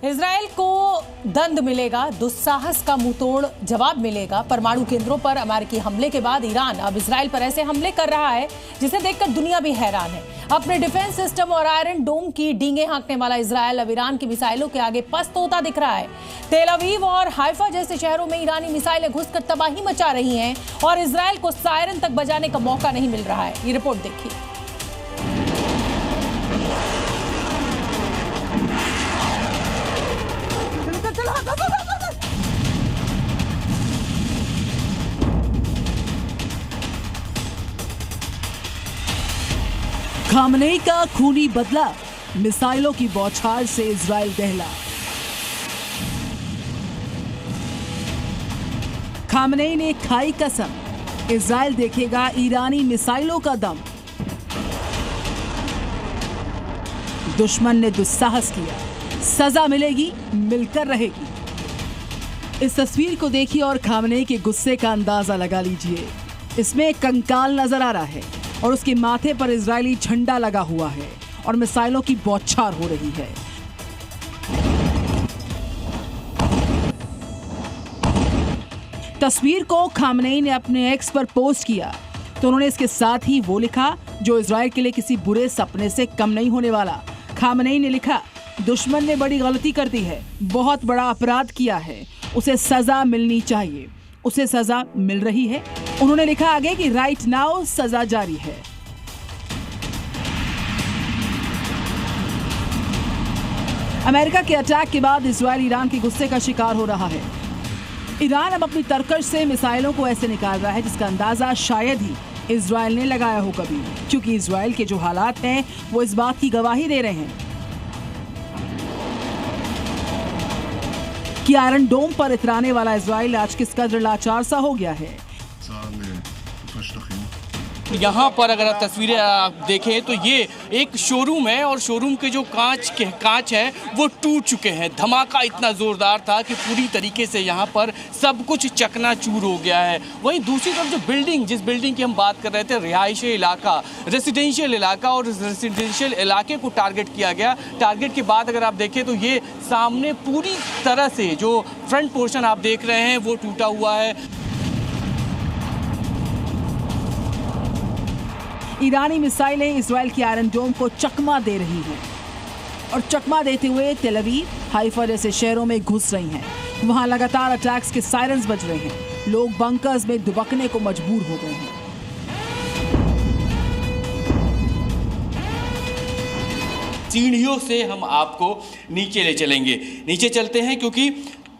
Israel को दंड मिलेगा, दुस्साहस का मुंहतोड़ जवाब मिलेगा। परमाणु केंद्रों पर अमेरिकी हमले के बाद ईरान अब इजराइल पर ऐसे हमले कर रहा है जिसे देखकर दुनिया भी हैरान है। अपने डिफेंस सिस्टम और आयरन डोम की डींगे हाँकने वाला इजराइल अब ईरान की मिसाइलों के आगे पस्त होता दिख रहा है। तेल अवीव और हाइफा जैसे शहरों में ईरानी मिसाइलें घुसकर तबाही मचा रही हैं और इजराइल को सायरन तक बजाने का मौका नहीं मिल रहा है। ये रिपोर्ट देखिए। खामनेई का खूनी बदला, मिसाइलों की बौछार से इजराइल दहला। खामनेई ने खाई कसम, इजराइल देखेगा ईरानी मिसाइलों का दम। दुश्मन ने दुस्साहस किया, सजा मिलेगी, मिलकर रहेगी। इस तस्वीर को देखिए और खामनेई के गुस्से का अंदाजा लगा लीजिए। इसमें एक कंकाल नजर आ रहा है और उसके माथे पर इजरायली झंडा लगा हुआ है और मिसाइलों की बौछार हो रही है। तस्वीर को खामनेई ने अपने एक्स पर पोस्ट किया तो उन्होंने इसके साथ ही वो लिखा जो इजराइल के लिए किसी बुरे सपने से कम नहीं होने वाला। खामनेई ने लिखा, दुश्मन ने बड़ी गलती कर दी है, बहुत बड़ा अपराध किया है, उसे सजा मिलनी चाहिए, उसे सजा मिल रही है। उन्होंने लिखा आगे कि राइट नाउ सजा जारी है। अमेरिका के अटैक के बाद इजराइल ईरान के गुस्से का शिकार हो रहा है। ईरान अब अपनी तरकश से मिसाइलों को ऐसे निकाल रहा है जिसका अंदाजा शायद ही इजराइल ने लगाया हो कभी, क्योंकि इजराइल के जो हालात हैं वो इस बात की गवाही दे रहे हैं कि आयरन डोम पर इतराने वाला इजराइल आज किस कदर लाचार सा हो गया है। यहाँ पर अगर आप तस्वीरें आप देखें तो ये एक शोरूम है और शोरूम के जो कांच है वो टूट चुके हैं। धमाका इतना ज़ोरदार था कि पूरी तरीके से यहाँ पर सब कुछ चकनाचूर हो गया है। वहीं दूसरी तरफ जो जिस बिल्डिंग की हम बात कर रहे थे, रिहायशी इलाका, रेसिडेंशियल इलाका, और रेसिडेंशियल इलाके को टारगेट किया गया। टारगेट के बाद अगर आप देखें तो ये सामने पूरी तरह से जो फ्रंट पोर्शन आप देख रहे हैं वो टूटा हुआ है। ईरानी मिसाइलें इजराइल की आयरन डोम को चकमा दे रही हैं और चकमा देते हुए तेल अवीव, हाइफा जैसे शहरों में घुस रही हैं। वहां लगातार अटैक्स के सायरन्स बज रहे हैं। लोग बंकर्स में दुबकने को मजबूर हो गए हैं। सीढ़ियों से हम आपको नीचे ले चलेंगे। नीचे चलते हैं क्योंकि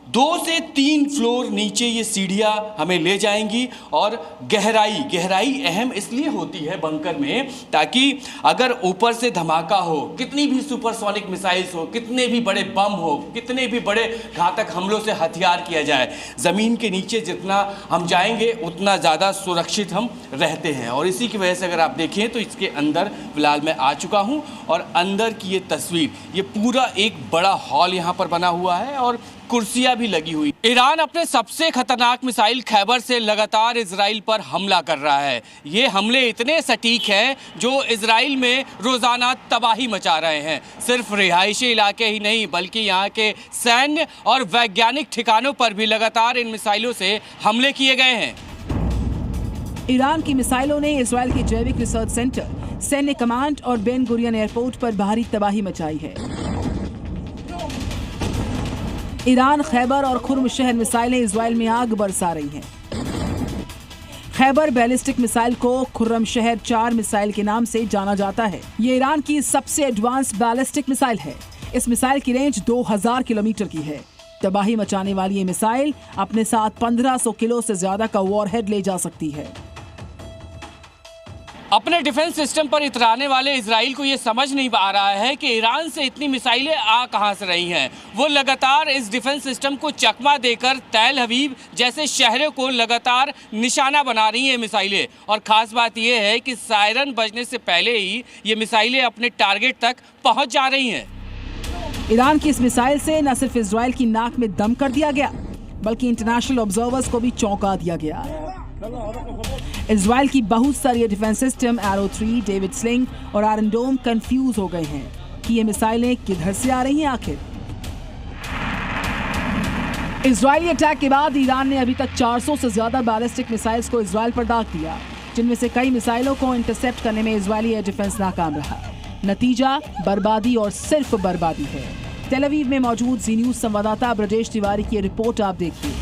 2 से 3 फ्लोर नीचे ये सीढ़ियाँ हमें ले जाएंगी और गहराई अहम इसलिए होती है बंकर में ताकि अगर ऊपर से धमाका हो, कितनी भी सुपरसोनिक मिसाइल्स हो, कितने भी बड़े बम हो, कितने भी बड़े घातक हमलों से हथियार किया जाए, ज़मीन के नीचे जितना हम जाएंगे उतना ज़्यादा सुरक्षित हम रहते हैं। और इसी की वजह से अगर आप देखें तो इसके अंदर फिलहाल मैं आ चुका हूँ और अंदर की ये तस्वीर, ये पूरा एक बड़ा हॉल यहाँ पर बना हुआ है और कुर्सियां भी लगी हुई। ईरान अपने सबसे खतरनाक मिसाइल खैबर से लगातार इजराइल पर हमला कर रहा है। ये हमले इतने सटीक हैं जो इजराइल में रोजाना तबाही मचा रहे हैं। सिर्फ रिहायशी इलाके ही नहीं बल्कि यहाँ के सैन्य और वैज्ञानिक ठिकानों पर भी लगातार इन मिसाइलों से हमले किए गए हैं। ईरान की मिसाइलों ने इजराइल के जैविक रिसर्च सेंटर, सैन्य कमांड और बेन गुरियन एयरपोर्ट पर भारी तबाही मचाई है। ईरान खैबर और खुर्म शहर मिसाइलें इजराइल में आग बरसा रही हैं। खैबर बैलिस्टिक मिसाइल को खुर्रम शहर 4 मिसाइल के नाम से जाना जाता है। ये ईरान की सबसे एडवांस बैलिस्टिक मिसाइल है। इस मिसाइल की रेंज 2000 किलोमीटर की है। तबाही मचाने वाली ये मिसाइल अपने साथ 1500 किलो से ज्यादा का वॉरहेड ले जा सकती है। अपने डिफेंस सिस्टम पर इतराने वाले इजराइल को यह समझ नहीं आ रहा है कि ईरान से इतनी मिसाइलें आ कहां से रही हैं। वो लगातार इस डिफेंस सिस्टम को चकमा देकर तेल अवीव जैसे शहरों को लगातार निशाना बना रही हैं मिसाइलें। और ख़ास बात यह है कि सायरन बजने से पहले ही ये मिसाइलें अपने टारगेट तक पहुंच जा रही हैं। ईरान की इस मिसाइल से न सिर्फ इजराइल की नाक में दम कर दिया गया बल्कि इंटरनेशनल ऑब्जर्वर्स को भी चौंका दिया गया। इजराइल की बहुस्तरीय defence system arrow 3, David sling और आयरन डोम कंफ्यूज हो गए हैं कि ये मिसाइलें किधर से आ रही हैं आखिर। इजरायली अटैक के बाद ईरान ने अभी तक 400 से ज्यादा बैलिस्टिक मिसाइल्स को इजरायल पर दाग दिया, जिनमें से कई मिसाइलों को इंटरसेप्ट करने में इजरायली एयर डिफेंस नाकाम रहा। नतीजा बर्बादी और सिर्फ बर्बादी है। तेल अवीव में मौजूद जी न्यूज संवाददाता ब्रजेश तिवारी की रिपोर्ट आप देखिए।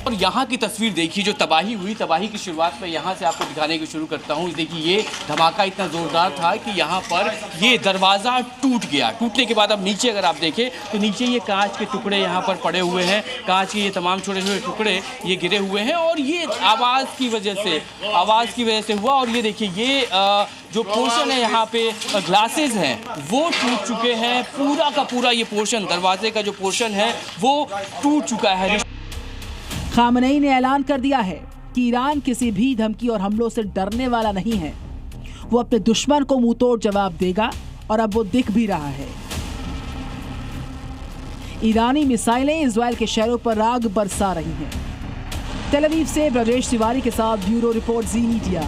और यहाँ की तस्वीर देखिए, जो तबाही हुई, तबाही की शुरुआत में यहाँ से आपको दिखाने की शुरू करता हूँ। देखिए ये धमाका इतना ज़ोरदार था कि यहाँ पर ये दरवाज़ा टूट गया। टूटने के बाद अब नीचे अगर आप देखें तो नीचे ये कांच के टुकड़े यहाँ पर पड़े हुए हैं, कांच के ये तमाम छोटे छोटे टुकड़े ये गिरे हुए हैं और ये आवाज़ की वजह से हुआ। और ये देखिए ये जो पोर्शन है यहाँ पे ग्लासेस हैं वो टूट चुके हैं, पूरा का पूरा ये पोर्शन, दरवाजे का जो पोर्शन है वो टूट चुका है। खामनेई ने ऐलान कर दिया है कि ईरान किसी भी धमकी और हमलों से डरने वाला नहीं है। वो अपने दुश्मन को मुंहतोड़ जवाब देगा और अब वो दिख भी रहा है। ईरानी मिसाइलें इजरायल के शहरों पर आग बरसा रही हैं। तेल अवीव से ब्रजेश तिवारी के साथ ब्यूरो रिपोर्ट जी मीडिया।